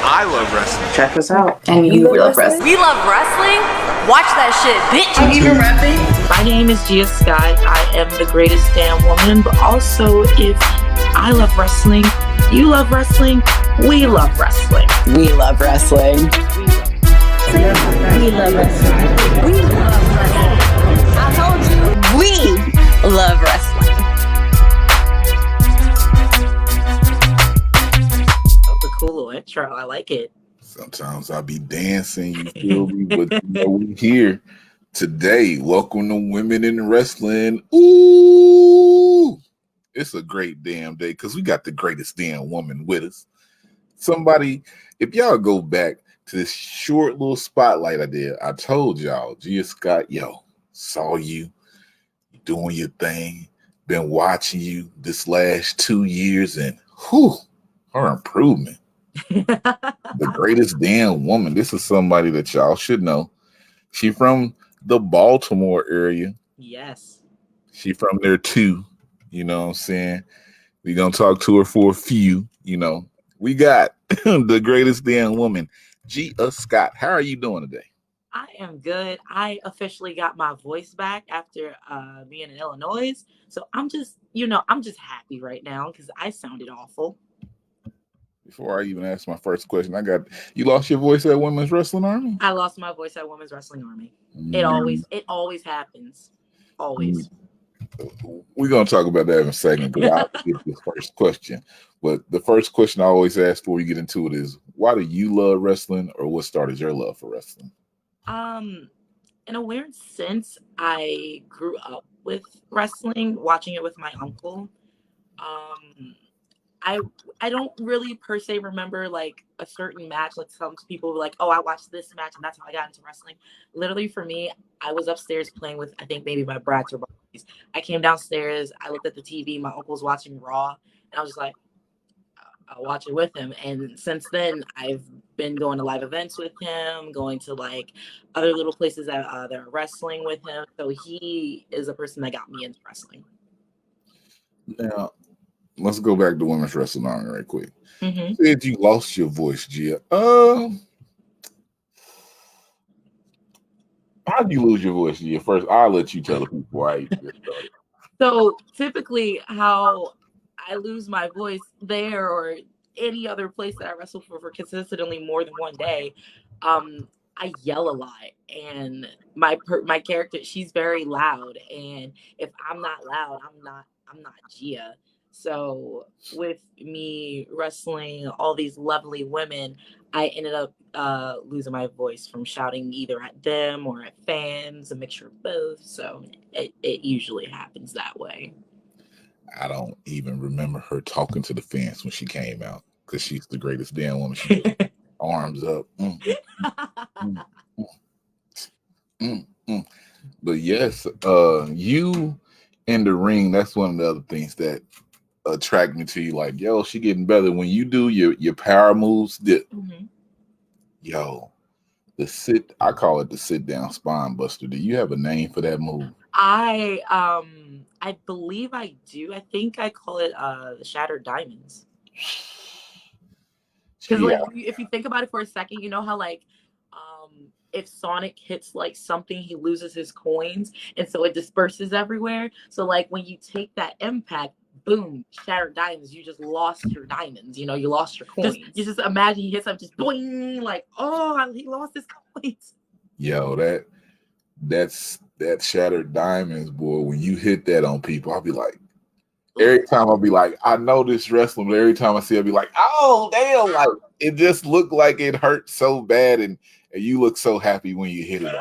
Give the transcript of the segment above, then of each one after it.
I love wrestling. Check us out. And you love wrestling? We love wrestling? Watch that shit, bitch. I'm even rapping. My name is Gia Scott. I am the greatest damn woman, but also if I love wrestling, you love wrestling, we love wrestling. We love wrestling. We love wrestling. We love wrestling. I told you. We love wrestling. That was a cool little intro. I like it. Sometimes I'll be dancing, you feel me? But we here today. Welcome to Women in Wrestling. Ooh, it's a great damn day because we got the greatest damn woman with us. Somebody, if y'all go back to this short little spotlight I did, I told y'all, Gia Scott, saw you doing your thing, been watching you this last 2 years, and her improvement. The greatest damn woman. This is somebody that y'all should know. She from the Baltimore area. Yes. She from there too. You know what I'm saying? We gonna talk to her for a few. We got the greatest damn woman, Gia Scott. How are you doing today? I am good. I officially got my voice back after being in Illinois. So I'm just happy right now because I sounded awful. Before I even ask my first question, you lost your voice at Women's Wrestling Army? I lost my voice at Women's Wrestling Army. It always happens. Always. We're going to talk about that in a second because I'll get the first question. But the first question I always ask before we get into it is, why do you love wrestling, or what started your love for wrestling? In a weird sense, I grew up with wrestling, watching it with my uncle. I don't really per se remember like a certain match. Like some people were like, oh, I watched this match and that's how I got into wrestling. Literally for me, I was upstairs playing with, I think maybe my brats or buddies. I came downstairs, I looked at the TV, my uncle was watching Raw, and I was just like, I'll watch it with him. And since then, I've been going to live events with him, going to like other little places that are wrestling with him. So he is a person that got me into wrestling. Now, let's go back to Women's Wrestling Army right quick. Mm-hmm. You said you lost your voice, Gia. How'd you lose your voice, Gia? First, I'll let you tell the people why you get started. So typically how I lose my voice there or any other place that I wrestle for consistently more than one day, I yell a lot, and my character, she's very loud, and if I'm not loud, I'm not Gia. So with me wrestling all these lovely women, I ended up losing my voice from shouting either at them or at fans, a mixture of both. So it usually happens that way. I don't even remember her talking to the fans when she came out because she's the greatest damn woman. She did. Arms up. But yes, you in the ring, that's one of the other things that attract me to you. Like, yo, she getting better when you do your power moves. Yo, I call it the sit down spine buster. Do you have a name for that move? I believe I do. I think I call it the Shattered Diamonds. Because like if you think about it for a second, you know how like if Sonic hits like something, he loses his coins, and so it disperses everywhere. So like when you take that impact, boom, Shattered Diamonds, you just lost your diamonds. You lost your coins. You just imagine he hits up, just boing, like, oh, he lost his coins. Yo, that Shattered Diamonds, boy, when you hit that on people, I'll be like, every time I'll be like, I know this wrestling, but every time I see it, I'll be like, oh, damn, like, it just looked like it hurt so bad, and you look so happy when you hit it.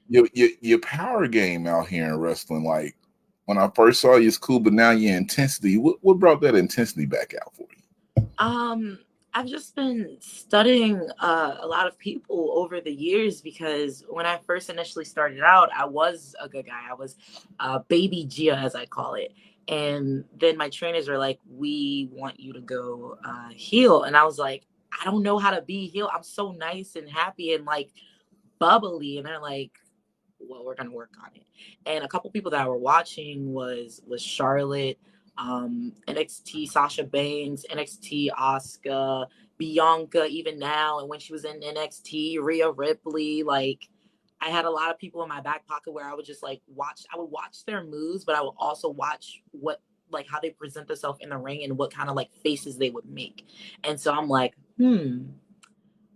Your power game out here in wrestling, like, when I first saw you, it's cool, but now your intensity, what brought that intensity back out for you? I've just been studying a lot of people over the years because when I first initially started out, I was a good guy. I was baby Gia, as I call it. And then my trainers were like, we want you to go heel. And I was like, I don't know how to be heel. I'm so nice and happy and like bubbly. And they're like, well, we're going to work on it. And a couple people that were watching was Charlotte, NXT Sasha Banks, NXT Asuka, Bianca, even now, and when she was in NXT, Rhea Ripley. Like, I had a lot of people in my back pocket where I would just like watch. I would watch their moves, but I would also watch like how they present themselves in the ring and what kind of like faces they would make. And so I'm like,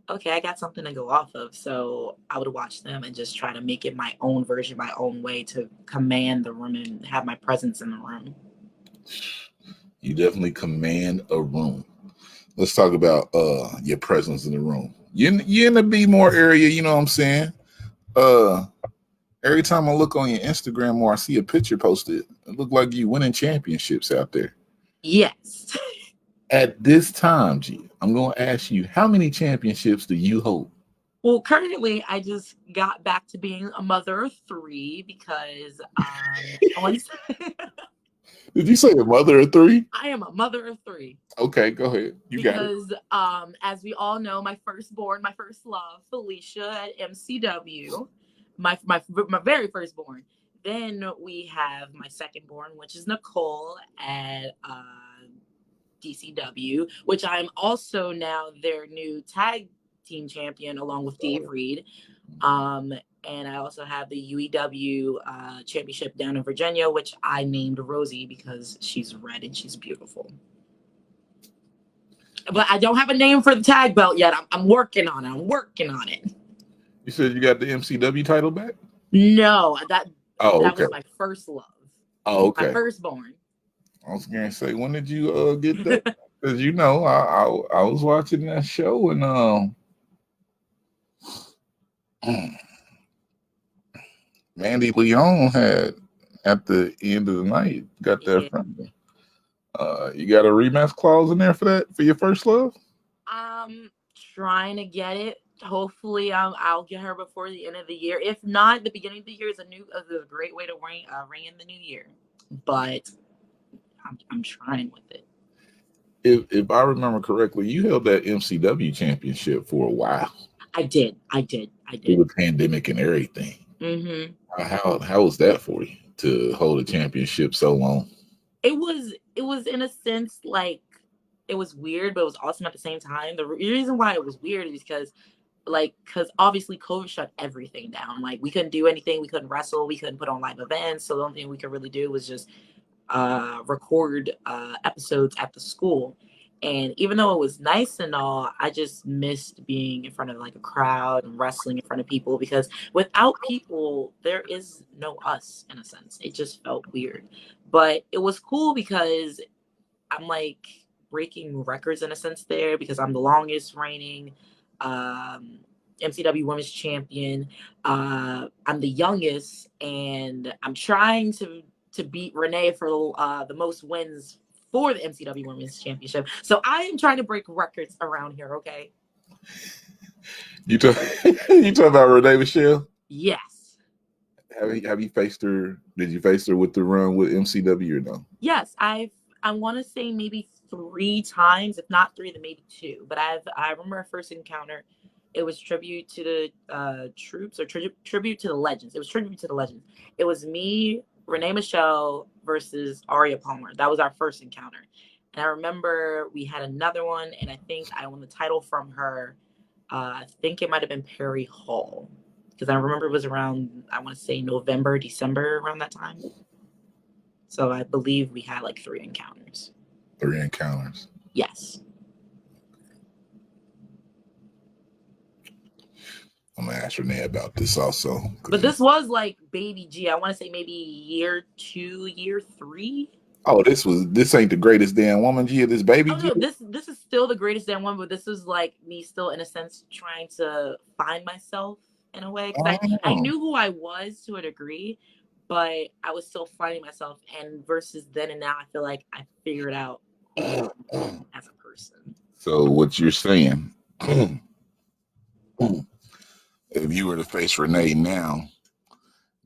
okay, I got something to go off of. So I would watch them and just try to make it my own version, my own way to command the room and have my presence in the room. You definitely command a room. Let's talk about your presence in the room. You're in the B more area, you know what I'm saying? Every time I look on your Instagram or I see a picture posted, it look like you winning championships out there. Yes. At this time, G, I'm going to ask you, how many championships do you hold? Well, currently, I just got back to being a mother of 3 because I want to. Did you say a mother of 3? I am a mother of 3. Okay, go ahead. You got it. Because, as we all know, my firstborn, my first love, Felicia at MCW, my very firstborn. Then we have my secondborn, which is Nicole at DCW, which I'm also now their new tag team champion along with Dave Reed. And I also have the UEW championship down in Virginia, which I named Rosie because she's red and she's beautiful. But I don't have a name for the tag belt yet. I'm working on it. You said you got the MCW title back? No, that okay. was my first love. Oh, okay. My firstborn. I was gonna say, when did you get that? Because you know, I was watching that show and Mandy Leon had at the end of the night got that from me. You got a rematch clause in there for that for your first love? I'm trying to get it. Hopefully, I'll get her before the end of the year. If not, the beginning of the year is a great way to ring in the new year. But I'm trying with it. If I remember correctly, you held that MCW championship for a while. I did. Through the pandemic and everything. Mm-hmm. How was that for you to hold a championship so long? It was in a sense like it was weird, but it was awesome at the same time. The reason why it was weird is because obviously COVID shut everything down. Like, we couldn't do anything. We couldn't wrestle. We couldn't put on live events. So the only thing we could really do was just record episodes at the school. And even though it was nice and all, I just missed being in front of like a crowd and wrestling in front of people, because without people, there is no us in a sense. It just felt weird. But it was cool because I'm like breaking records in a sense there, because I'm the longest reigning MCW Women's Champion. I'm the youngest, and I'm trying to beat Renee for the most wins for the MCW Women's Championship. So I am trying to break records around here, okay? You talk about Renee Michelle? Yes. Have you faced her? Did you face her with the run with MCW or no? Yes, I want to say maybe 3 times, if not 3, then maybe 2. But I remember our first encounter. It was tribute to the troops, or tribute to the legends. It was tribute to the legends. It was me, Renee Michelle versus Aria Palmer. That was our first encounter. And I remember we had another one, and I think I won the title from her. I think it might have been Perry Hall, because I remember it was around, I want to say November, December, around that time. So I believe we had like 3 encounters. 3 encounters? Yes. I'm gonna ask Renee about this also. But this was like baby G. I want to say maybe year 2, year 3. Oh, this ain't the greatest damn woman G of this baby G? No, this is still the greatest damn one, but this is like me still in a sense trying to find myself in a way. Because I knew who I was to a degree, but I was still finding myself. And versus then and now, I feel like I figured out who I am as a person. So what you're saying, if you were to face Renee now,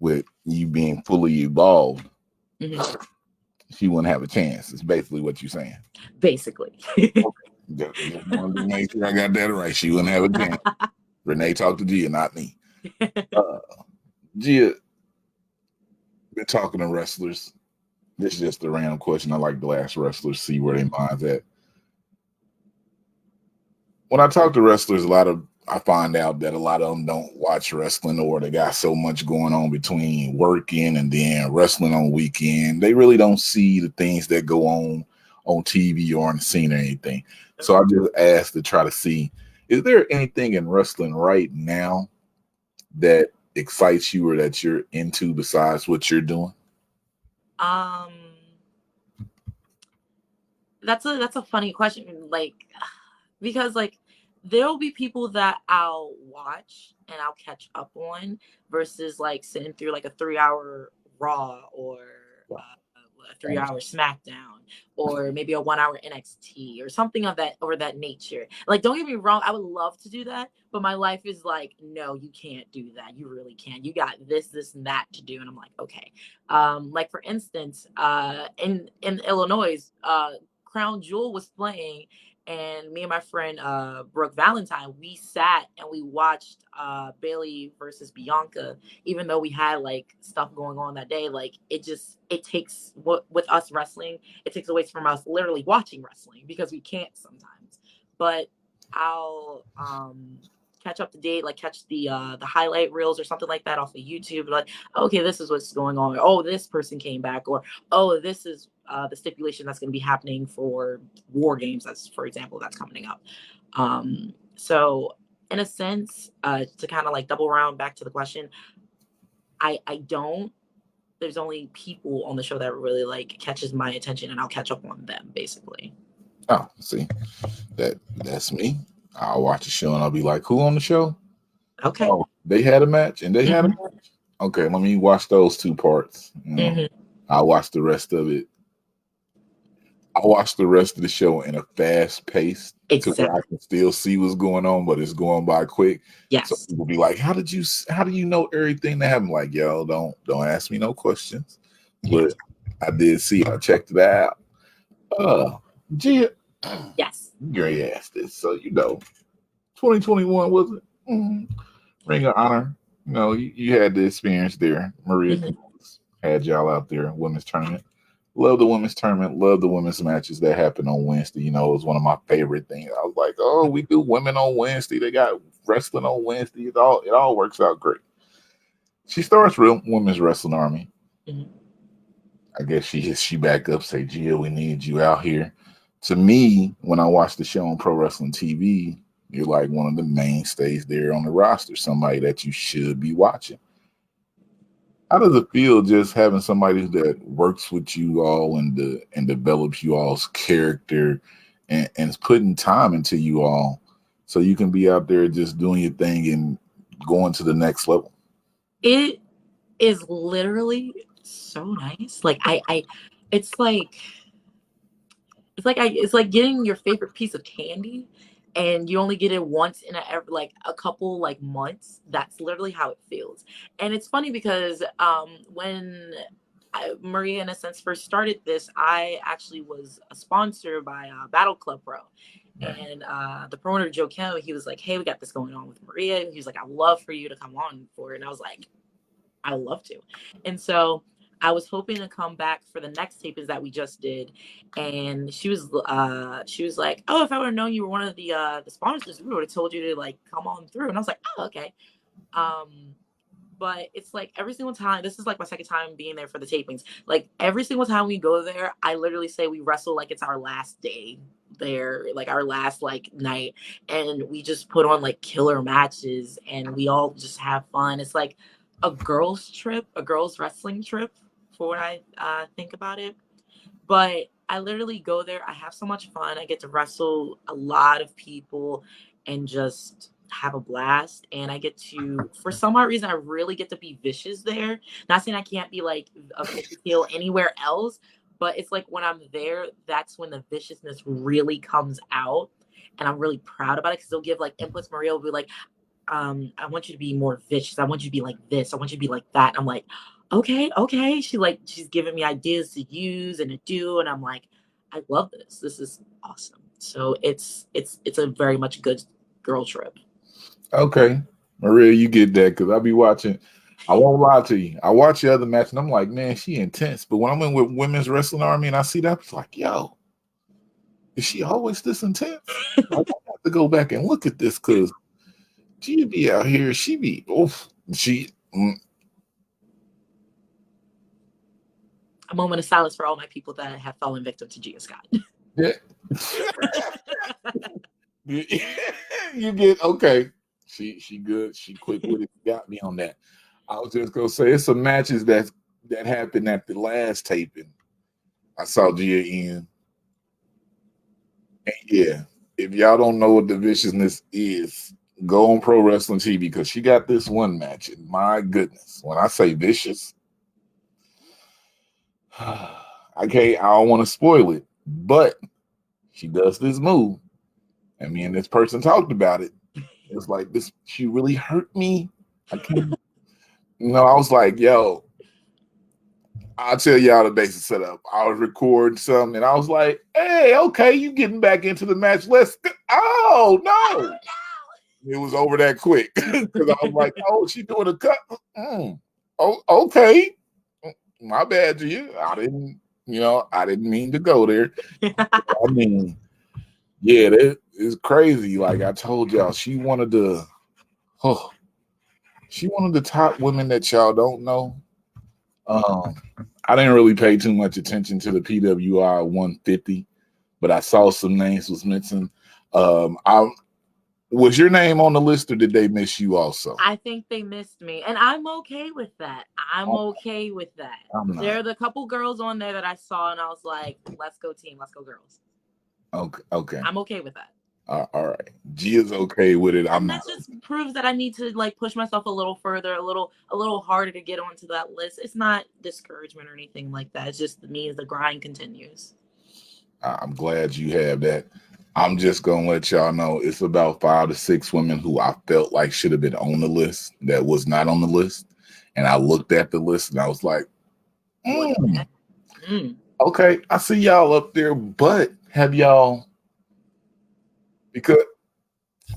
with you being fully evolved, she wouldn't have a chance. It's basically what you're saying. Basically. Just wanted to make sure I got that right. She wouldn't have a chance. Renee talked to Gia, not me. Gia, been talking to wrestlers This is just a random question. I like the last wrestlers, see where their minds at. When I talk to wrestlers, I find out that a lot of them don't watch wrestling, or they got so much going on between working and then wrestling on weekend. They really don't see the things that go on TV or on the scene or anything. So I just asked to try to see, is there anything in wrestling right now that excites you or that you're into besides what you're doing? That's a funny question. Like, because like there'll be people that I'll watch and I'll catch up on versus like sitting through like a 3-hour Raw or a 3-hour SmackDown or maybe a 1-hour NXT or something of that nature. Like, don't get me wrong, I would love to do that, but my life is like, no, you can't do that. You really can't. You got this, and that to do. And I'm like, okay. Like for instance, in Illinois, Crown Jewel was playing, and me and my friend Brooke Valentine, we sat and we watched Bailey versus Bianca, even though we had like stuff going on that day. Like it takes with us wrestling, it takes away from us literally watching wrestling because we can't sometimes. But I'll catch up to date, like catch the highlight reels or something like that off of YouTube. Like, okay, this is what's going on. Oh, this person came back, or oh, this is the stipulation that's going to be happening for War Games. That's, for example, that's coming up. So in a sense, to kind of like double around back to the question, I don't. There's only people on the show that really like catches my attention, and I'll catch up on them basically. Oh, see, that's me. I'll watch the show and I'll be like, who on the show? Okay. Oh, they had a match and they had a match. Okay, let me watch those two parts. I'll watch the rest of it. I watch the rest of the show in a fast pace to where I can still see what's going on, but it's going by quick. Yes. So people be like, how do you know everything that happened? Like, yo, don't ask me no questions. But I did see, I checked it out. Gia. Yes. Great ass this. So 2021 was it? Ring of Honor. You had the experience there. Maria had y'all out there, women's tournament. Love the women's tournament. Love the women's matches that happened on Wednesday. It was one of my favorite things. I was like, oh, we do women on Wednesday. They got wrestling on Wednesday. It all works out great. She starts Real Women's Wrestling Army. I guess she back up, say, Gia, we need you out here. To me, when I watch the show on Pro Wrestling TV, you're like one of the mainstays there on the roster, somebody that you should be watching. How does it feel just having somebody that works with you all and develops you all's character and is putting time into you all so you can be out there just doing your thing and going to the next level? It is literally so nice. Like it's like getting your favorite piece of candy and you only get it once in a couple like months. That's literally how it feels. And it's funny because when Maria in a sense first started this, I actually was a sponsor by Battle Club Pro. And the promoter Joe Kelly, he was like, hey, we got this going on with Maria. He was like, I'd love for you to come on for it. And I was like, I would love to. And so I was hoping to come back for the next tapings that we just did, and she was like, "Oh, if I would have known you were one of the sponsors, we would have told you to like come on through." And I was like, "Oh, okay." But it's like every single time. This is like my second time being there for the tapings. Like every single time we go there, I literally say we wrestle like it's our last day there, like our last like night, and we just put on like killer matches, and we all just have fun. It's like a girls trip, a girls wrestling trip for what I think about it. But I literally go there. I have so much fun. I get to wrestle a lot of people and just have a blast. And I get to, for some odd reason, I really get to be vicious there. Not saying I can't be like a vicious heel anywhere else, but it's like when I'm there, that's when the viciousness really comes out. And I'm really proud about it because they'll give like inputs. Maria will be like, I want you to be more vicious. I want you to be like this. I want you to be like that. And I'm like, okay. She's giving me ideas to use and to do. And I'm like, I love this. This is awesome. So it's a very much good girl trip. Okay. Maria, you get that because I'll be watching. I won't lie to you. I watch the other match and I'm like, man, she intense. But when I'm in with Women's Wrestling Army and I see that, it's like, yo, is she always this intense? Like, I have to go back and look at this because she be out here. She be, oof, she. A moment of silence for all my people that have fallen victim to Gia Scott. Yeah. You get okay. She good. She quick with it. Got me on that. I was just gonna say it's some matches that happened at the last taping. I saw Gia in. And yeah, if y'all don't know what the viciousness is, go on Pro Wrestling TV because she got this one match. And my goodness, when I say vicious, I don't want to spoil it, but she does this move. And me and this person talked about it. It's like this, she really hurt me. I can't, I was like, yo, I'll tell y'all the basic setup. I was recording something and I was like, hey, okay, you getting back into the match. Let's go. Oh no. It was over that quick. Because I was like, oh, she doing a cut. Oh, okay. My bad to you. I didn't mean to go there. I mean, yeah, that is crazy. Like I told y'all, she one of the top women that y'all don't know. I didn't really pay too much attention to the PWI 150, but I saw some names was mentioned. Was your name on the list or did they miss you also? I think they missed me, and I'm okay with that. There are the couple girls on there that I saw, and I was like, let's go team, let's go girls. Okay. I'm okay with that. All right. Gia's okay with it. And that just proves that I need to like push myself a little further, a little harder to get onto that list. It's not discouragement or anything like that. It just means the grind continues. I'm glad you have that. I'm just gonna let y'all know it's about 5 to 6 women who I felt like should have been on the list that was not on the list. And I looked at the list and I was like, okay, I see y'all up there, but have y'all, because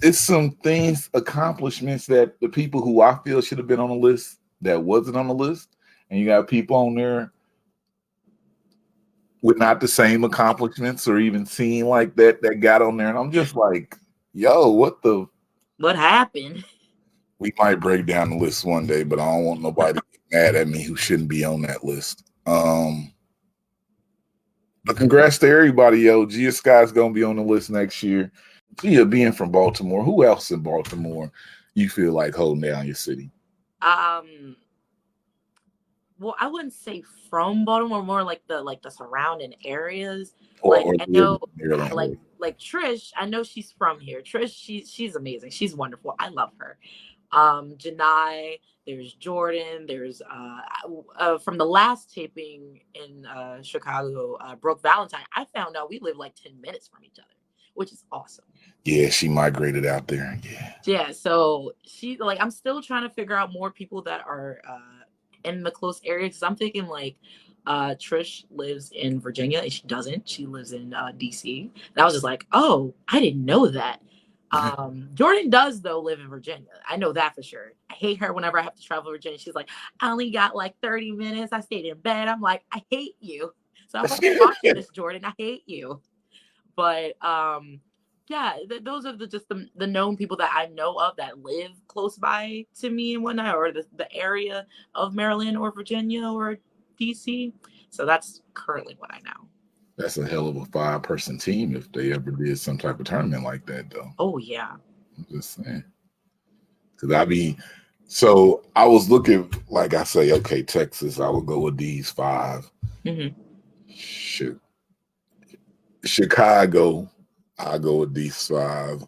it's some things, accomplishments that the people who I feel should have been on the list that wasn't on the list. And you got people on there with not the same accomplishments or even seeing like that got on there. And I'm just like, yo, what happened? We might break down the list one day, but I don't want nobody to get mad at me who shouldn't be on that list. But congrats to everybody, yo. Gia Scott's gonna be on the list next year. Gia being from Baltimore, who else in Baltimore you feel like holding down your city? Well, I wouldn't say from Baltimore, more like the surrounding areas. I know, like Trish. I know she's from here. Trish, she's amazing. She's wonderful. I love her. Janai, there's Jordan, there's from the last taping in Chicago, Brooke Valentine. I found out we live like 10 minutes from each other, which is awesome. Yeah, she migrated out there. Yeah. So she I'm still trying to figure out more people that are in the close area because I'm thinking like Trish lives in Virginia and she doesn't. She lives in DC. And I was just like, oh, I didn't know that. Jordan does though live in Virginia. I know that for sure. I hate her whenever I have to travel to Virginia. She's like, I only got like 30 minutes. I stayed in bed. I'm like, I hate you. So I'm like, watching this, Jordan. I hate you. But yeah, those are just the known people that I know of that live close by to me and whatnot, or the area of Maryland or Virginia or DC. So that's currently what I know. That's a hell of a 5-person team if they ever did some type of tournament like that, though. Oh, yeah. I'm just saying. Because so I was looking, like I say, okay, Texas, I would go with these 5. Mm-hmm. Chicago, I go with these 5.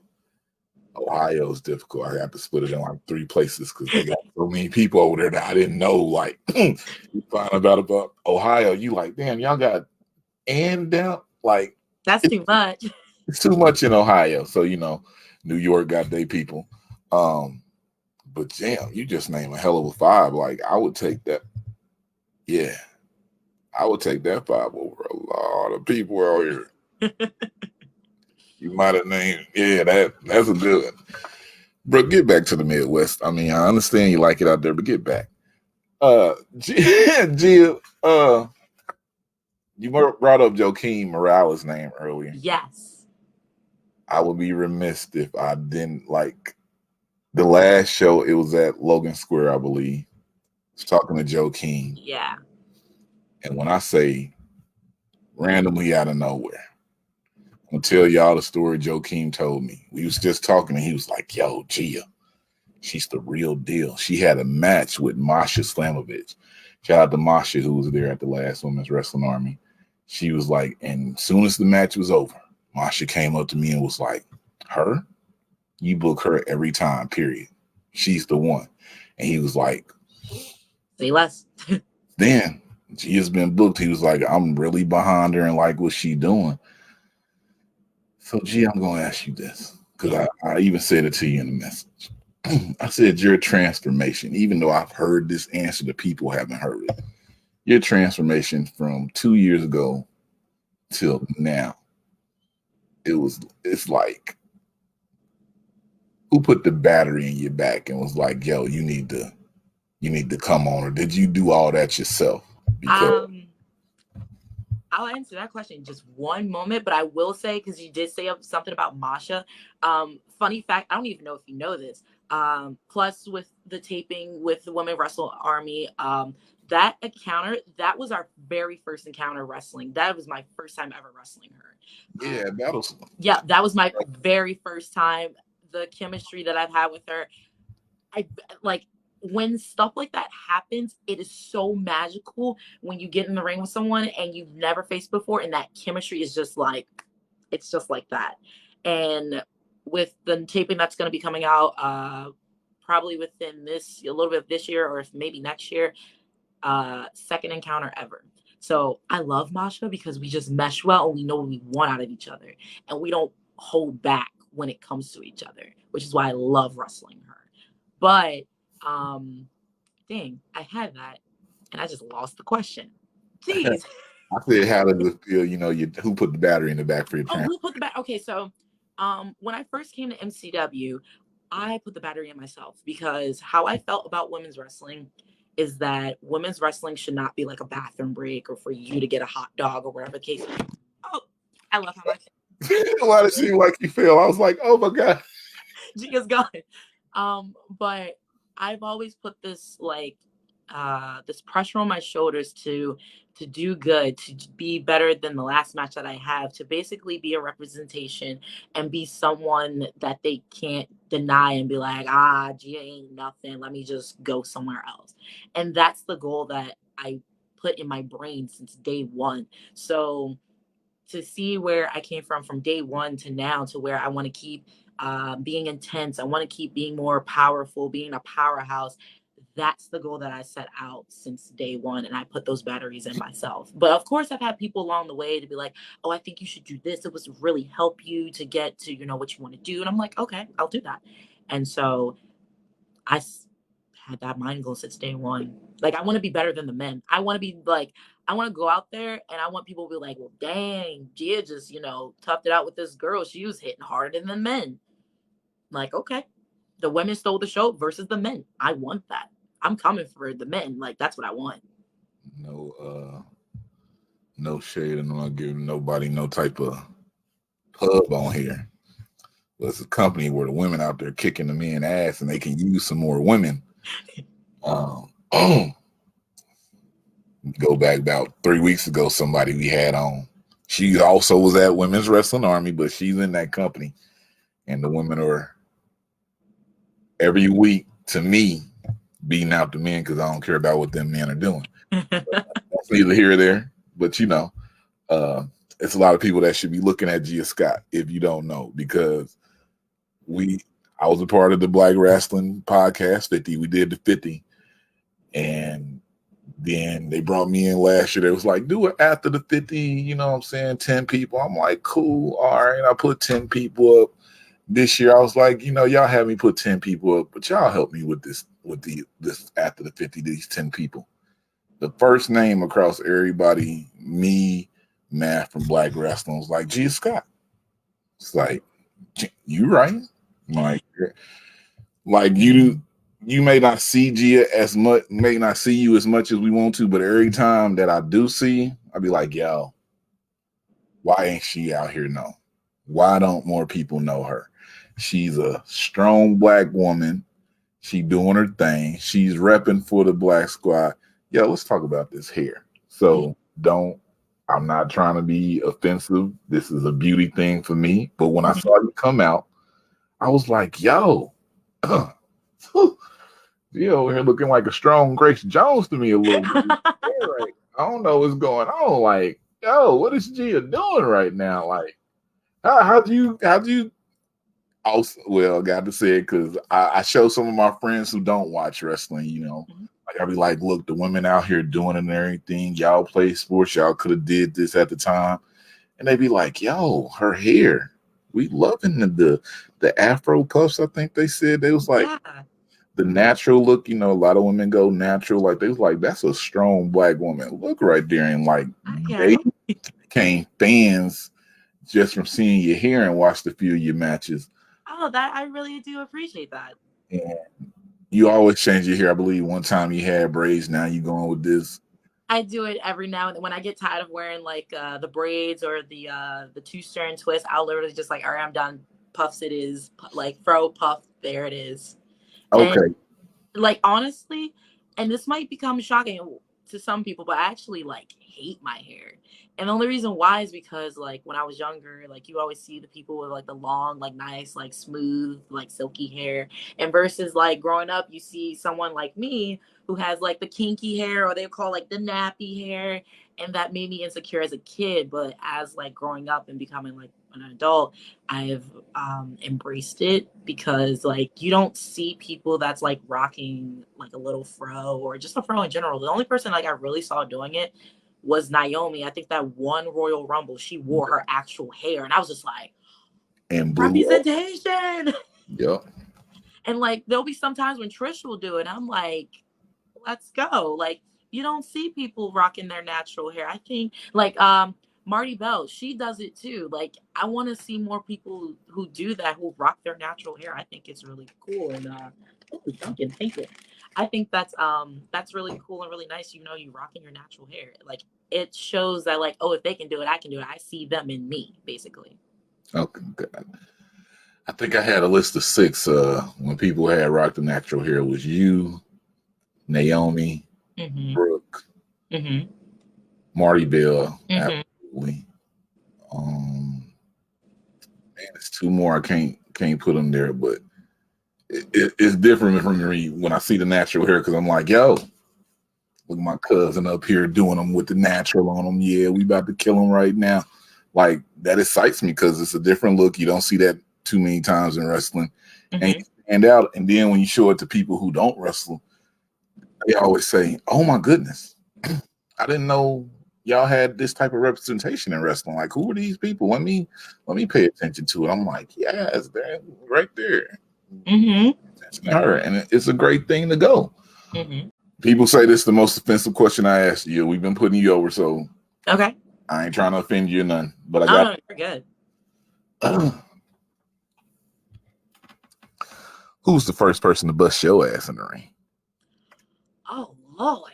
Ohio's difficult. I have to split it in like 3 places because they got so many people over there that I didn't know. Like, you find about Ohio, you like, damn, y'all got and down. Like, that's too much. It's too much in Ohio. So, New York got their people. But damn, you just name a hell of a 5. Like, I would take that. Yeah. I would take that 5 over a lot of people out here. You might have named, that's a good one. Bro, get back to the Midwest. I mean, I understand you like it out there, but get back. Gia, you brought up Joaquin Morales' name earlier. Yes. I would be remiss if I didn't like the last show. It was at Logan Square, I believe. I was talking to Joaquin. Yeah. And when I say randomly out of nowhere, I'm gonna tell y'all the story Joaquin told me. We was just talking and he was like, yo, Gia, she's the real deal. She had a match with Masha Slamovich. Shout out to Masha, who was there at the last Women's Wrestling Army. She was like, and as soon as the match was over, Masha came up to me and was like, her? You book her every time, period. She's the one. And he was like, say less. then she has been booked. He was like, I'm really behind her and like what she doing. So, G, I'm going to ask you this because I even said it to you in the message. I said, your transformation, even though I've heard this answer, the people haven't heard it. Your transformation from 2 years ago till now, it's like, who put the battery in your back and was like, yo, you need to come on, or did you do all that yourself? Because I'll answer that question in just one moment, but I will say, because you did say something about Masha. Funny fact, I don't even know if you know this. Plus, with the taping with the Women Wrestle Army, that encounter, that was our very first encounter wrestling. That was my first time ever wrestling her. yeah, battles. Yeah, that was my very first time. The chemistry that I've had with her, I like. When stuff like that happens, it is so magical when you get in the ring with someone and you've never faced before, and that chemistry is just like, it's just like that. And with the taping that's going to be coming out, probably within a little bit of this year or maybe next year, second encounter ever. So I love Masha because we just mesh well and we know what we want out of each other, and we don't hold back when it comes to each other, which is why I love wrestling her. But dang, I had that and I just lost the question. Jeez. I said, how does it feel? Who put the battery in the back for your Oh, trans? who put the battery? Okay, so when I first came to MCW, I put the battery in myself because how I felt about women's wrestling is that women's wrestling should not be like a bathroom break or for you to get a hot dog or whatever the case. Oh, I love how much. Why did it seem like you fell? I was like, oh my God. Gia's gone. But I've always put this this pressure on my shoulders to do good, to be better than the last match that I have, to basically be a representation and be someone that they can't deny and be like, Gia ain't nothing. Let me just go somewhere else. And that's the goal that I put in my brain since day one. So to see where I came from day one to now, to where I want to keep being intense, I want to keep being more powerful, being a powerhouse. That's the goal that I set out since day one, and I put those batteries in myself. But of course, I've had people along the way to be like, "Oh, I think you should do this. It was really help you to get to what you want to do." And I'm like, "Okay, I'll do that." And so I had that mind goal since day one. Like, I want to be better than the men. I want to be like, I want to go out there and I want people to be like, well, dang, Gia just, toughed it out with this girl. She was hitting harder than the men. Like, okay, the women stole the show versus the men. I want that. I'm coming for the men. Like, that's what I want. No shade, and I'm not giving nobody no type of pub on here. Well, it's a company where the women out there kicking the men ass and they can use some more women. Go back about 3 weeks ago, somebody we had on. She also was at Women's Wrestling Army, but she's in that company. And the women are every week, to me, beating out the men because I don't care about what them men are doing. That's neither here or there. But, it's a lot of people that should be looking at Gia Scott if you don't know, because I was a part of the Black Wrestling Podcast 50. We did the 50. And then they brought me in last year. They was like, do it after the 50, 10 people. I'm like, cool. All right. I put 10 people up. This year I was like, y'all have me put 10 people up, but y'all help me with this after the 50, these 10 people. The first name across everybody, me, Matt from Black Wrestling, was like, Gia Scott. It's like, you right. Like you you may not see Gia as much, may not see you as much as we want to, but every time that I do see, I'll be like, yo, why ain't she out here known? Why don't more people know her? She's a strong black woman. She doing her thing. She's repping for the black squad. Yo, let's talk about this hair. So I'm not trying to be offensive. This is a beauty thing for me. But when I saw you come out, I was like, yo, you over here looking like a strong Grace Jones to me a little bit. Right. I don't know what's going on. Like, yo, what is Gia doing right now? Like, how'd you also, well, I got to say it because I show some of my friends who don't watch wrestling, like I'll be like, look, the women out here doing it and everything. Y'all play sports. Y'all could have did this at the time. And they be like, yo, her hair. We loving the Afro puffs, I think they said. They was like, the natural look, a lot of women go natural. Like, they was like, that's a strong black woman. Look right there. And like, they became fans just from seeing your hair and watched a few of your matches. Oh, that I really do appreciate that. And you always change your hair. I believe one time you had braids. Now you going with this. I do it every now and then when I get tired of wearing like the braids or the 2-strand twist. I'll literally just like, all right, I'm done. Puffs it is. Like fro puff. There it is. Okay. And, like honestly, and this might become shocking to some people, but I actually like hate my hair. And the only reason why is because like when I was younger, like you always see the people with like the long, like nice, like smooth, like silky hair. And versus like growing up, you see someone like me who has like the kinky hair or they call like the nappy hair. And that made me insecure as a kid. But as like growing up and becoming like an adult, I've embraced it because like you don't see people that's like rocking like a little fro or just a fro in general. The only person like I really saw doing it was Naomi. I think that one Royal Rumble, she wore her actual hair, and I was just like, and representation. Yep. And like there'll be some times when Trish will do it, I'm like, let's go. Like you don't see people rocking their natural hair. I think like Marty Bell, she does it too. Like I want to see more people who do that, who rock their natural hair. I think it's really cool. And Duncan, thank you. I think that's really cool and really nice. You rocking your natural hair. Like it shows that like, oh, if they can do it, I can do it. I see them in me, basically. Okay, good. I think I had a list of 6 when people had rocked the natural hair. It was you, Naomi, Brooke, Marty Bell, absolutely. Man, it's 2 more. I can't put them there, but it's different from me when I see the natural hair because I'm like, yo, look at my cousin up here doing them with the natural on them. Yeah, we about to kill him right now. Like that excites me because it's a different look. You don't see that too many times in wrestling, and you stand out. And then when you show it to people who don't wrestle, they always say, "Oh my goodness, I didn't know y'all had this type of representation in wrestling. Like, who are these people? Let me pay attention to it." I'm like, yes, they're right there. Attention to her, and it's a great thing to go. People say this is the most offensive question I asked you. We've been putting you over, so okay. I ain't trying to offend you or none, but I got. You're good. Who's the first person to bust your ass in the ring? Oh Lord.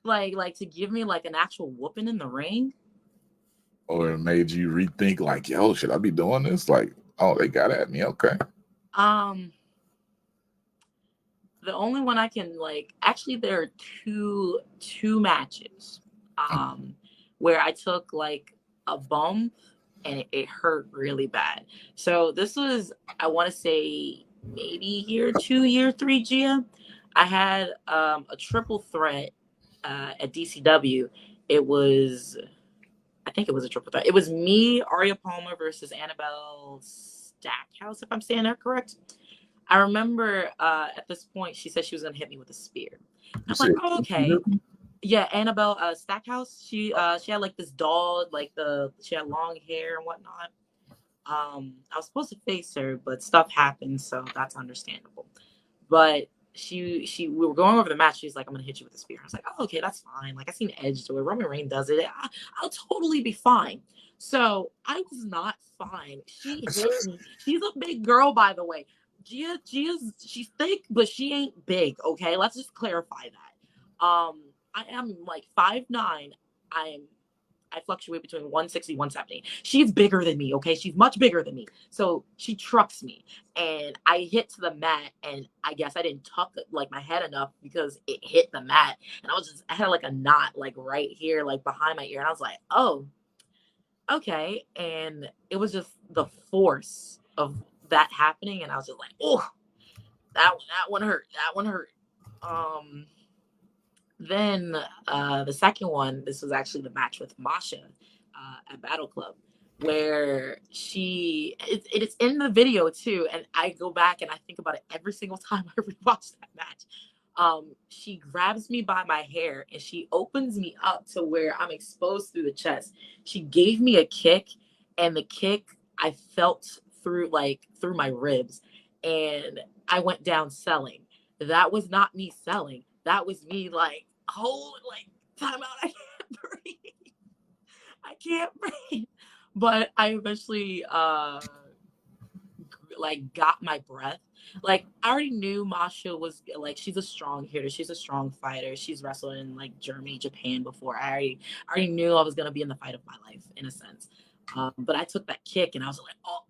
Like to give me like an actual whooping in the ring? Or it made you rethink like, yo, should I be doing this? Like, oh, they got at me. Okay. The only one I can like, actually there are two matches where I took like a bump and it hurt really bad. So this was, I want to say maybe year 2, year 3 Gia. I had a triple threat at DCW. I think it was a triple threat. It was me, Aria Palmer versus Annabelle Stackhouse, if I'm saying that correct. I remember at this point, she said she was going to hit me with a spear. I'm like, oh, okay. Yeah, Annabelle Stackhouse. She had like this doll, like she had long hair and whatnot. I was supposed to face her, but stuff happened, so that's understandable. But we were going over the match. She's like, I'm gonna hit you with a spear. I was like, oh, okay, that's fine. Like I seen Edge do it. Roman Reigns does it. I'll totally be fine. So I was not fine. She hit me. She's a big girl, by the way. She's thick, but she ain't big. Okay, let's just clarify that. I am like 5'9". I fluctuate between 160, 170. She's bigger than me, okay? She's much bigger than me. So she trucks me. And I hit to the mat, and I guess I didn't tuck like my head enough because it hit the mat. And I had like a knot like right here, like behind my ear. And I was like, oh, okay. And it was just the force of that happening. And I was just like, oh, that one hurt. That one hurt. Then the second one, this was actually the match with Masha at Battle Club, where it's in the video too, and I go back and I think about it every single time I rewatch that match. She grabs me by my hair and she opens me up to where I'm exposed through the chest. She gave me a kick, and the kick I felt through my ribs, and I went down selling. That was not me selling. That was me like, hold, like, time out. I can't breathe. I can't breathe. But I eventually like got my breath. Like, I already knew Masha was like, she's a strong hitter, she's a strong fighter, she's wrestled in like Germany, Japan before. I already knew I was gonna be in the fight of my life in a sense. But I took that kick and I was like, oh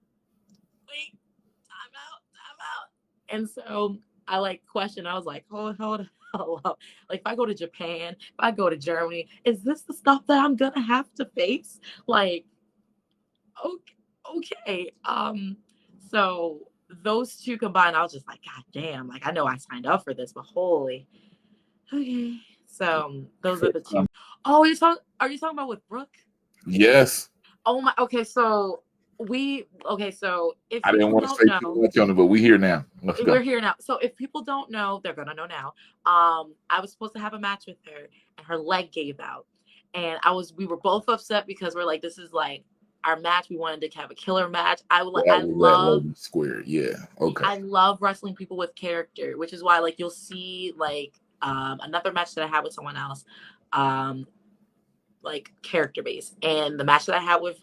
wait, time out. And so I like questioned. I was like, hold up. Like, if I go to Japan, if I go to Germany, is this the stuff that I'm gonna have to face? Like, okay. So those two combined, I was just like, God damn, like, I know I signed up for this, but holy, okay. So those are the two. Oh, are you talking about with Brooke? Yes. Oh my, okay, so if I didn't want to say too much on it, but we're here now. We're here now. So if people don't know, they're gonna know now. I was supposed to have a match with her, and her leg gave out, and we were both upset because we're like, this is like our match. We wanted to have a killer match. I love square. Yeah. Okay. I love wrestling people with character, which is why like you'll see like another match that I had with someone else. Like character based, and the match that I had with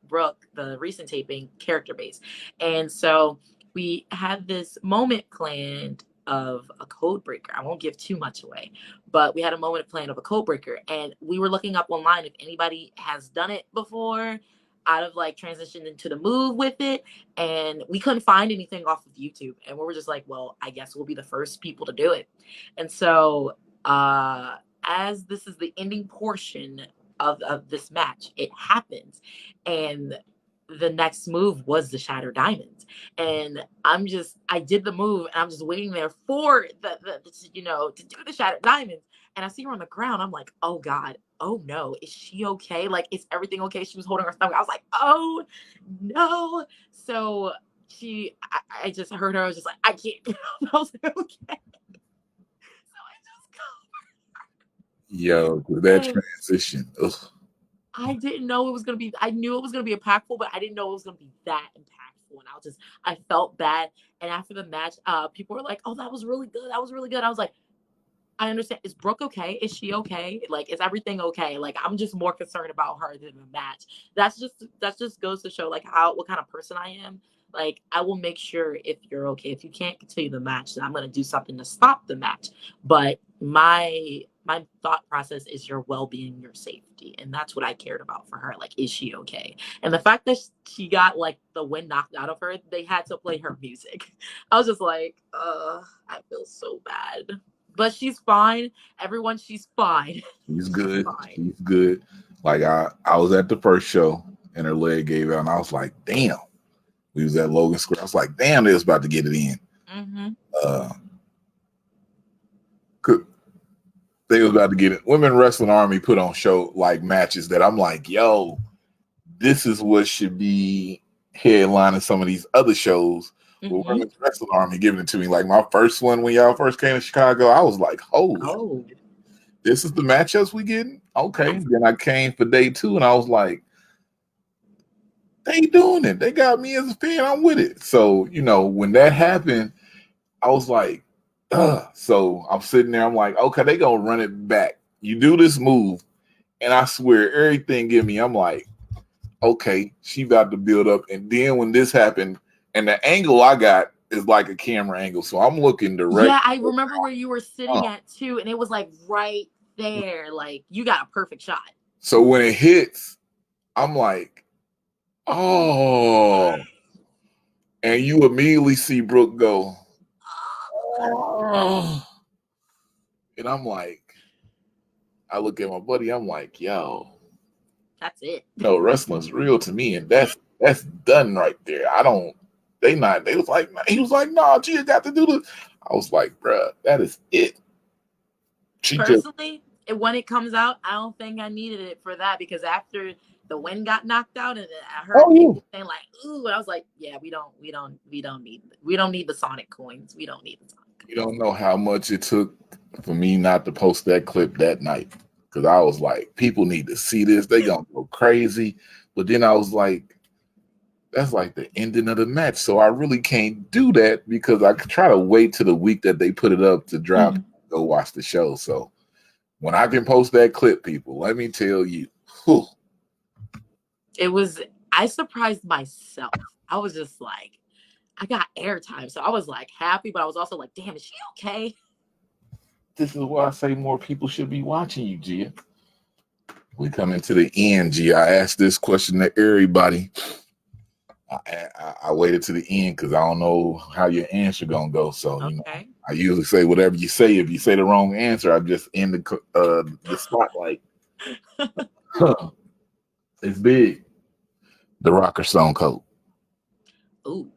Brooke, the recent taping, character based. And so we had this moment planned of a code breaker. I won't give too much away, but we had a moment planned of a code breaker, and we were looking up online if anybody has done it before, out of like transitioned into the move with it, and we couldn't find anything off of YouTube, and we were just like, well, I guess we'll be the first people to do it. And so as this is the ending portion of this match, it happens, and the next move was the Shattered Diamonds, and I did the move, and I'm just waiting there for the to do the Shattered Diamonds, and I see her on the ground. I'm like, oh God, oh no, is she okay? Like, is everything okay? She was holding her stomach. I was like, oh no. So I just heard her. I was just like, I can't. I was like, okay. Yo, that transition. Ugh. I didn't know it was gonna be. I knew it was gonna be impactful, but I didn't know it was gonna be that impactful. And I felt bad. And after the match, people were like, "Oh, that was really good. That was really good." I was like, I understand. Is Brooke okay? Is she okay? Like, is everything okay? Like, I'm just more concerned about her than the match. That just goes to show like what kind of person I am. Like, I will make sure if you're okay. If you can't continue the match, then I'm gonna do something to stop the match. But my thought process is your well-being, your safety, and that's what I cared about for her. Like, is she okay? And the fact that she got like the wind knocked out of her, they had to play her music. I was just like, I feel so bad. But she's fine. Everyone, she's fine. She's good. She's good. Like, I was at the first show and her leg gave out, and I was like, damn. We was at Logan Square. I was like, damn, they was about to get it in. Mm-hmm. They was about to get it. Women Wrestling Army put on show like matches that I'm like, yo, this is what should be headlining some of these other shows. With Women's Wrestling Army giving it to me. Like, my first one when y'all first came to Chicago, I was like, holy, this is the matchups we getting? Okay. Then I came for day 2 and I was like, they doing it. They got me as a fan. I'm with it. So, when that happened, I was like, ugh. So I'm sitting there. I'm like, okay, they gonna run it back. You do this move, and I swear everything give me. I'm like, okay, she about to build up. And then when this happened, and the angle I got is like a camera angle. So I'm looking direct. Yeah, I remember where you were sitting at too, and it was like right there. Like you got a perfect shot. So when it hits, I'm like, oh. And you immediately see Brooke go, oh. And I'm like, I look at my buddy, I'm like, yo. That's it. No, wrestling's real to me, and that's done right there. They was like, he was like, nah, Gia got to do this. I was like, bruh, that is it. Personally, when it comes out, I don't think I needed it for that, because after the wind got knocked out and I heard people saying like, ooh, and I was like, yeah, we don't need the Sonic coins. We don't need the Sonic coins. You don't know how much it took for me not to post that clip that night, because I was like, people need to see this. They gonna go crazy. But then I was like, that's like the ending of the match. So I really can't do that, because I try to wait till the week that they put it up to drop, go watch the show. So when I can post that clip, people, let me tell you, whew. I surprised myself. I was just like, I got airtime. So I was like happy, but I was also like, damn, is she okay? This is why I say more people should be watching you, Gia. We come into the end, Gia. I asked this question to everybody. I waited to the end because I don't know how your answer gonna go. So you know, I usually say whatever you say. If you say the wrong answer, I just end the spotlight. It's big. The Rock or Stone Cold? Ooh.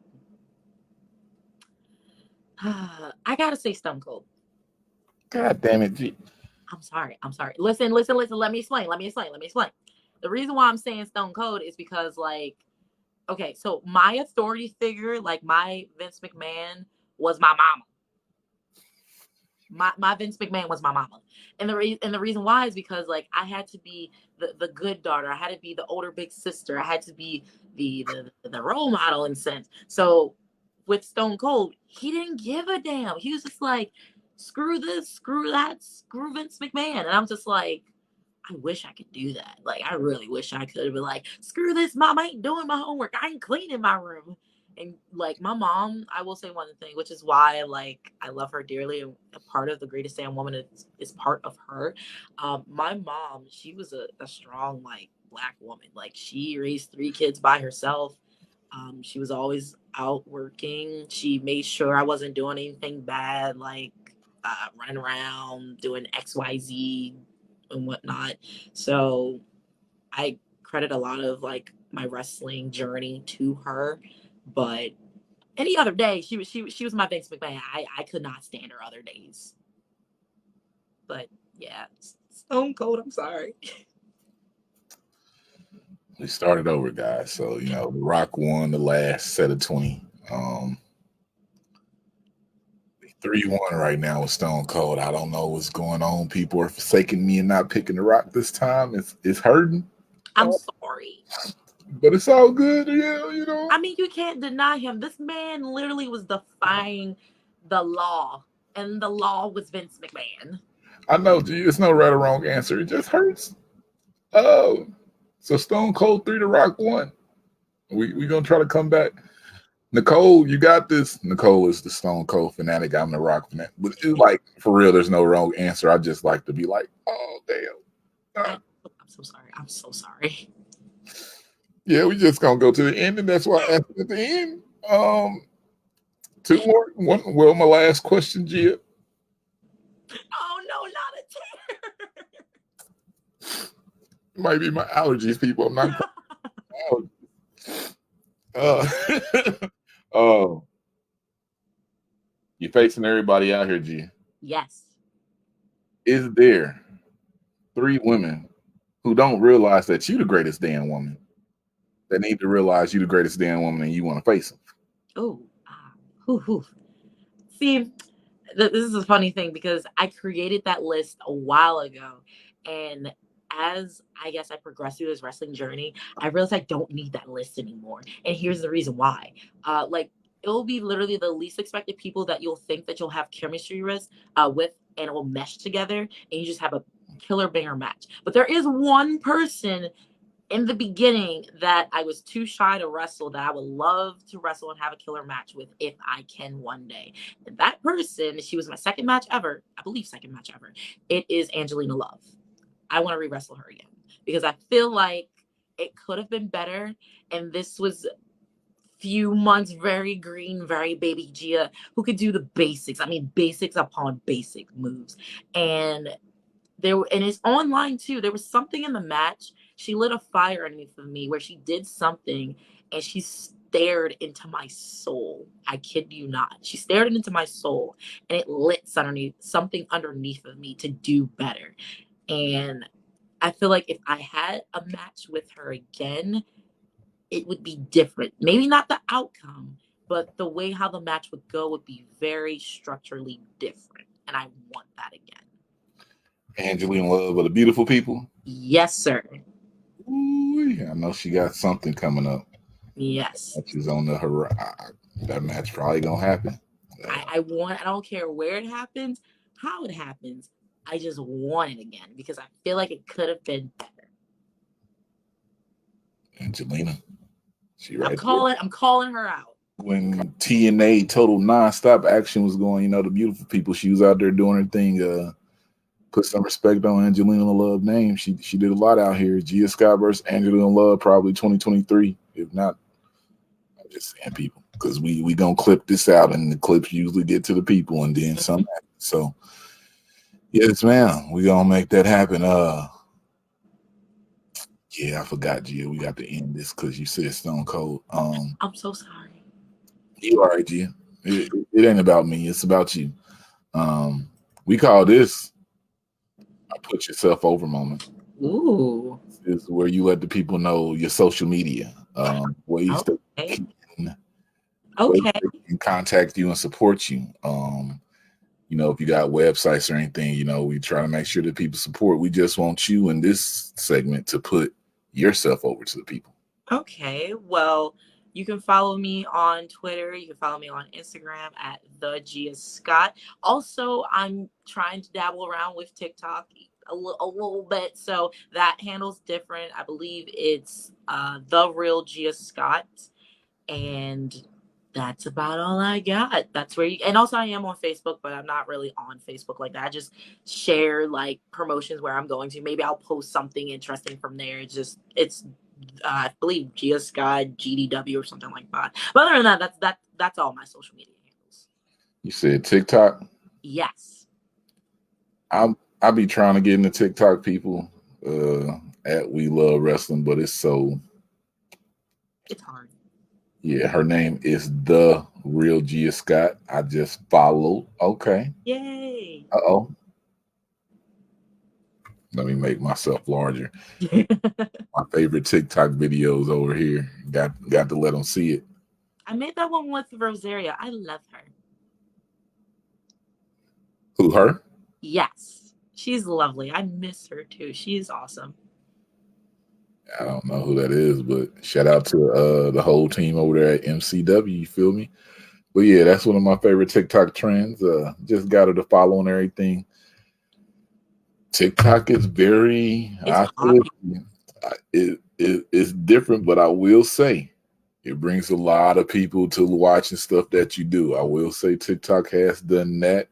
I gotta say Stone Cold. God damn it, G. I'm sorry. Listen. Let me explain. The reason why I'm saying Stone Cold is because, like, okay, so my authority figure, like my Vince McMahon, was my mama. My Vince McMahon was my mama, and the reason why is because, like, I had to be the good daughter. I had to be the older big sister. I had to be the role model in a sense. So with Stone Cold, he didn't give a damn. He was just like, screw this, screw that, screw Vince McMahon, and I'm just like, I wish I could do that. Like, I really wish I could have been like, screw this, mom, I ain't doing my homework. I ain't cleaning my room. And like my mom, I will say one thing, which is why like I love her dearly. And a part of the Greatest Damn Woman is part of her. My mom, she was a strong like Black woman. Like she raised 3 kids by herself. She was always out working. She made sure I wasn't doing anything bad, like running around doing XYZ and whatnot. So I credit a lot of like my wrestling journey to her. But any other day, she was my Vince McMahon. I could not stand her other days. But yeah, Stone Cold. I'm sorry. We started over, guys. So you know, The Rock won the last set of 20. 3-1 right now with Stone Cold. I don't know what's going on. People are forsaking me and not picking The Rock this time. It's hurting. I'm sorry. But it's all good, yeah, you know. I mean, you can't deny him. This man literally was defying the law, and the law was Vince McMahon. I know, G, it's no right or wrong answer. It just hurts. Oh, so Stone Cold 3, The Rock 1. We gonna try to come back. Nicole, you got this. Nicole is the Stone Cold fanatic. I'm the Rock fanatic. But it's like, for real, there's no wrong answer. I just like to be like, oh, damn. I'm so sorry. I'm so sorry. Yeah, we just gonna go to the end, and that's why I asked at the end. 2 more. Well, my last question, Gia. Oh no, not a tear. It might be my allergies, people. I'm not. You're facing everybody out here, Gia. Yes. Is there 3 women who don't realize that you're the greatest damn woman, that need to realize you're the greatest damn woman and you want to face them? Oh, see, this is a funny thing because I created that list a while ago, and as I guess I progressed through this wrestling journey, I realized I don't need that list anymore. And here's the reason why. Like, it'll be literally the least expected people that you'll think that you'll have chemistry with, and it will mesh together, and you just have a killer banger match. But there is one person in the beginning that I was too shy to wrestle, that I would love to wrestle and have a killer match with if I can one day. And that person, she was my second match ever, I believe second match ever. It is Angelina Love. I want to re-wrestle her again because I feel like it could have been better. And this was few months, very green, very baby Gia, who could do the basics. I mean, basics upon basic moves. And it's online too. There was something in the match. She lit a fire underneath of me where she did something and she stared into my soul. I kid you not. She stared into my soul and it lit something underneath of me to do better. And I feel like if I had a match with her again, it would be different. Maybe not the outcome, but the way how the match would go would be very structurally different. And I want that again. Angelina Love of the Beautiful People. Yes, sir. Ooh, I know she got something coming up. Yes. She's on the horizon. That match probably gonna happen. I don't care where it happens, how it happens. I just want it again because I feel like it could have been better. Angelina, she right. I'm calling her out. When TNA Total Nonstop Action was going, the Beautiful People, she was out there doing her thing. Put some respect on Angelina Love name. She did a lot out here. Gia Scott versus Angelina Love, probably 2023. If not, I'm just saying people, because we gonna clip this out, and the clips usually get to the people, and then some. So yes, ma'am, we gonna make that happen. Yeah, I forgot, Gia. We got to end this because you said Stone Cold. I'm so sorry. You all right, Gia? It ain't about me. It's about you. We call this a put yourself over moment. Ooh. This is where you let the people know your social media, ways to contact you and support you. If you got websites or anything, we try to make sure that people support. We just want you in this segment to put yourself over to the people. Okay, well, you can follow me on Twitter. You can follow me on Instagram at the Gia Scott. Also, I'm trying to dabble around with TikTok a little bit, so that handle's different. I believe it's the real Gia Scott, and that's about all I got. That's where and also I am on Facebook, but I'm not really on Facebook like that. I just share like promotions where I'm going to. Maybe I'll post something interesting from there. It's I believe Gia Scott GDW or something like that. But other than that, that's all my social media handles. You said TikTok? Yes. I'll be trying to get into TikTok, people, at We Love Wrestling, but it's hard. Yeah, her name is the real Gia Scott. I just followed. Okay. Yay. Uh-oh. Let me make myself larger. My favorite TikTok videos over here. Got to let them see it. I made that one with Rosaria. I love her. Who, her? Yes. She's lovely. I miss her too. She's awesome. I don't know who that is, but shout out to the whole team over there at MCW. You feel me? But yeah, that's one of my favorite TikTok trends. Just got her to follow and everything. TikTok is it's different, but I will say it brings a lot of people to watching stuff that you do. I will say TikTok has done that.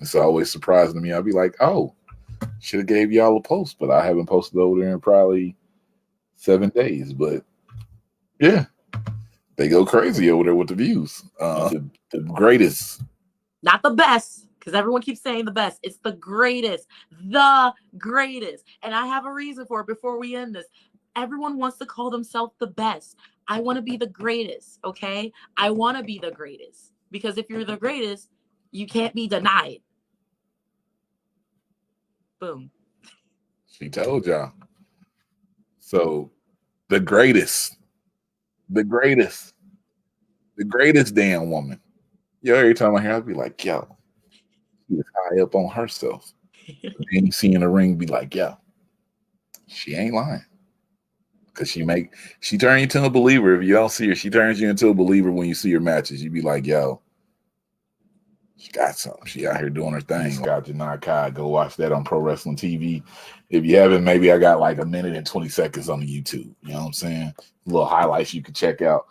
It's always surprising to me. I'll be like, oh, should have gave y'all a post, but I haven't posted over there in probably 7 days. But yeah, they go crazy over there with the views. The greatest. Not the best, because everyone keeps saying the best. It's the greatest. The greatest. And I have a reason for it before we end this. Everyone wants to call themselves the best. I want to be the greatest, okay? I want to be the greatest. Because if you're the greatest, you can't be denied. Boom. She told y'all. So the greatest damn woman. Yo, every time I hear, I'll be like, yo, she's high up on herself. And you see in the ring, be like, yo, she ain't lying. Because she turns you into a believer. If you don't see her, she turns you into a believer when you see her matches. You be like, yo, She got something. She out here doing her thing. Got Janai Kai. Go watch that on Pro Wrestling TV. If you haven't, maybe I got like a minute and 20 seconds on the YouTube. You know what I'm saying? Little highlights you can check out.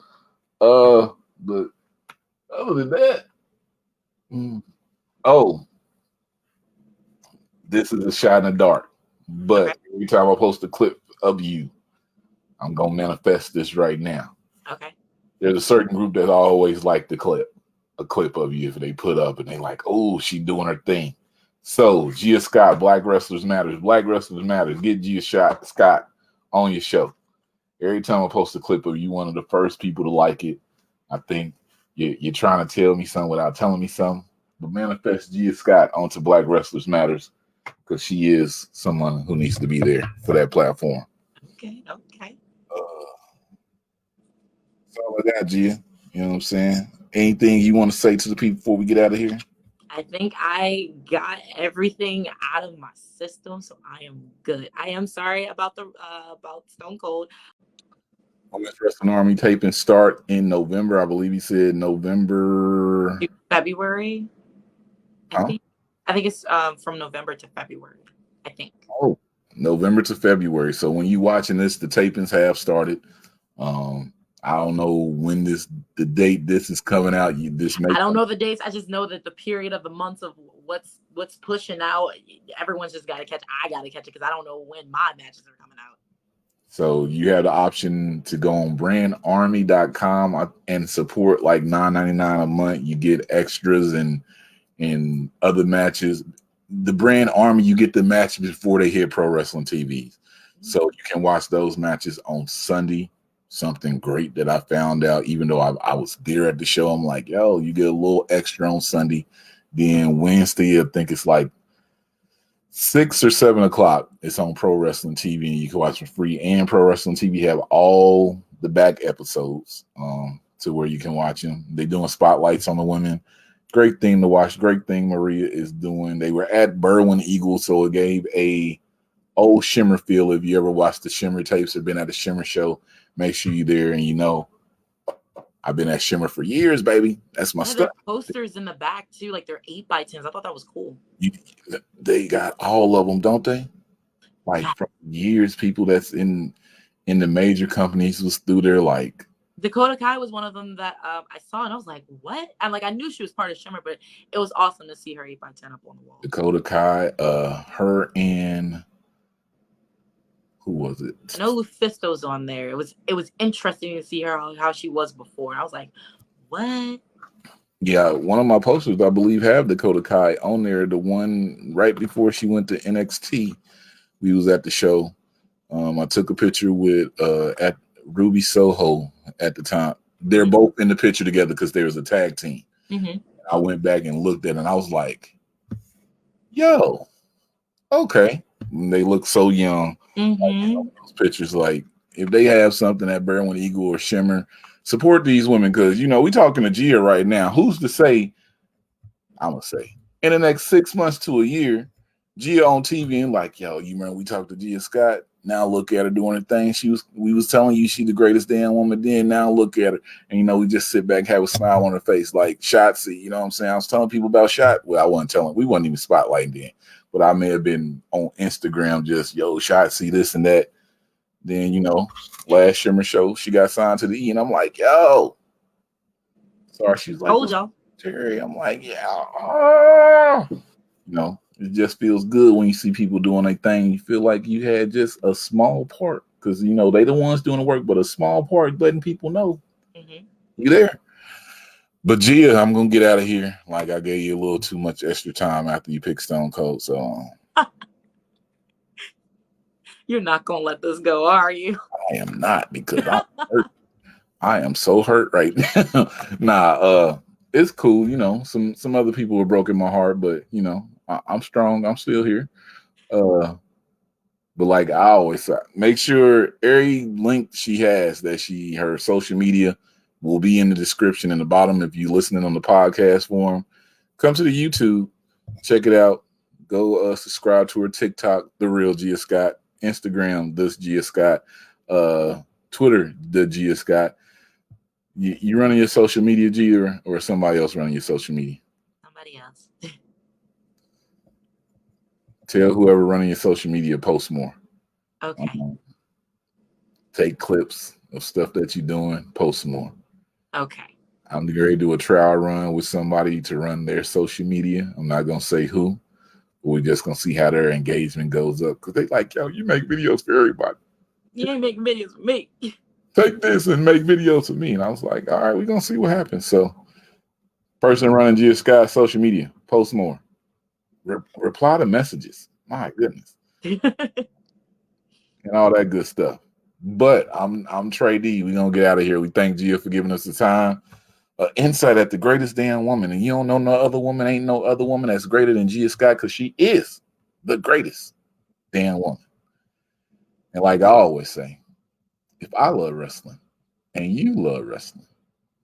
But other than that, this is a shot in the dark. But every time I post a clip of you, I'm gonna manifest this right now. Okay. There's a certain group that always like the clip. A clip of you if they put up and they like, oh, she doing her thing. So Gia Scott, Black Wrestlers Matters. Black Wrestlers Matters. Get Gia Scott on your show. Every time I post a clip of you, one of the first people to like it. I think you're trying to tell me something without telling me something. But manifest Gia Scott onto Black Wrestlers Matters because she is someone who needs to be there for that platform. Okay. That's all I got, Gia. You know what I'm saying? Anything you want to say to the people before we get out of here? I think I got everything out of my system, so I am good. I am sorry about about Stone Cold. Women's Wrestling Army taping start in November. I believe he said November, February. Huh? I think it's from November to February. I think. Oh, November to February. So when you watching this, the tapings have started. I don't know when the date this is coming out. I don't know the dates. I just know that the period of the months of what's pushing out. Everyone's just got to catch. I got to catch it because I don't know when my matches are coming out. So you have the option to go on brandarmy.com and support like $9.99 a month. You get extras and other matches. The Brand Army, you get the matches before they hit Pro Wrestling TVs. So you can watch those matches on Sunday. Something great that I found out, even though I was there at the show. I'm like, yo, you get a little extra on Sunday. Then Wednesday, I think it's like 6 or 7 o'clock. It's on Pro Wrestling TV, and you can watch for free. And Pro Wrestling TV have all the back episodes to where you can watch them. They're doing spotlights on the women. Great thing to watch. Great thing Maria is doing. They were at Berwyn Eagle, so it gave a old Shimmer feel. If you ever watched the Shimmer tapes or been at a Shimmer show, make sure you're there. And I've been at Shimmer for years, baby. That's my stuff. Posters in the back too, like they're 8x10s. I thought that was cool. They got all of them, don't they? Like from years, people that's in the major companies was through there. Like Dakota Kai was one of them that I saw, and I was like, "What?" And I knew she was part of Shimmer, but it was awesome to see her 8x10 up on the wall. Dakota Kai, her and who was it? I know Lufisto's on there. It was interesting to see her how she was before. I was like, "What?" Yeah, one of my posters, I believe, have Dakota Kai on there. The one right before she went to NXT, we was at the show. I took a picture with at Ruby Soho at the time. They're both in the picture together because there was a tag team. Mm-hmm. I went back and looked at it, and I was like, "Yo, okay." And they look so young. Mm-hmm. Those pictures, like if they have something at Berwyn Eagle or Shimmer, support these women because we talking to Gia right now. Who's to say? I'm gonna say in the next 6 months to a year, Gia on TV and like, yo, you remember we talked to Gia Scott? Now look at her doing her thing. We was telling you she the greatest damn woman then. Now look at her, and we just sit back and have a smile on her face, like Shotzi. You know what I'm saying? I was telling people about Shot. Well, I wasn't telling. We wasn't even spotlighting then. But I may have been on Instagram just, yo, Shotzi, this and that. Then, last Shimmer show, she got signed to the E, and I'm like, yo. Sorry, she's like, told y'all. Terry. I'm like, yeah. It just feels good when you see people doing their thing. You feel like you had just a small part because, they the ones doing the work, but a small part letting people know you there. But Gia, I'm going to get out of here. Like I gave you a little too much extra time after you picked Stone Cold. So you're not going to let this go, are you? I am not because I'm hurt. I am so hurt right now. It's cool. Some other people have broken my heart, but, I'm strong. I'm still here. But like I always say, make sure every link she has her social media will be in the description in the bottom. If you're listening on the podcast form, come to the YouTube, check it out. Go subscribe to her TikTok, The Real Gia Scott, Instagram, This Gia Scott, Twitter, The Gia Scott. You running your social media, Gia, or somebody else running your social media? somebody else. Tell whoever running your social media, post more. Okay. Take clips of stuff that you're doing, post more. Okay. I'm ready to do a trial run with somebody to run their social media. I'm not going to say who. We're just going to see how their engagement goes up. Because they like, yo, you make videos for everybody. You ain't making videos for me. Take this and make videos for me. And I was like, all right, we're going to see what happens. So person running Gia Sky's social media, post more. Reply to messages. My goodness. And all that good stuff. But I'm Trey D. We're going to get out of here. We thank Gia for giving us the time. Insight at the greatest damn woman. And you don't know no other woman, ain't no other woman that's greater than Gia Sky, because she is the greatest damn woman. And like I always say, if I love wrestling and you love wrestling,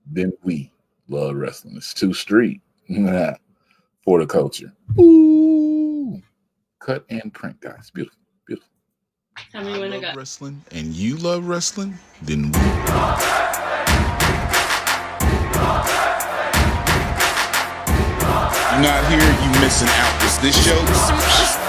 then we love wrestling. It's too street for the culture. Ooh. Cut and print, guys. Beautiful. Beautiful. How many women got? Wrestling and you love wrestling, then we. You're not here, you missing out. Is this show?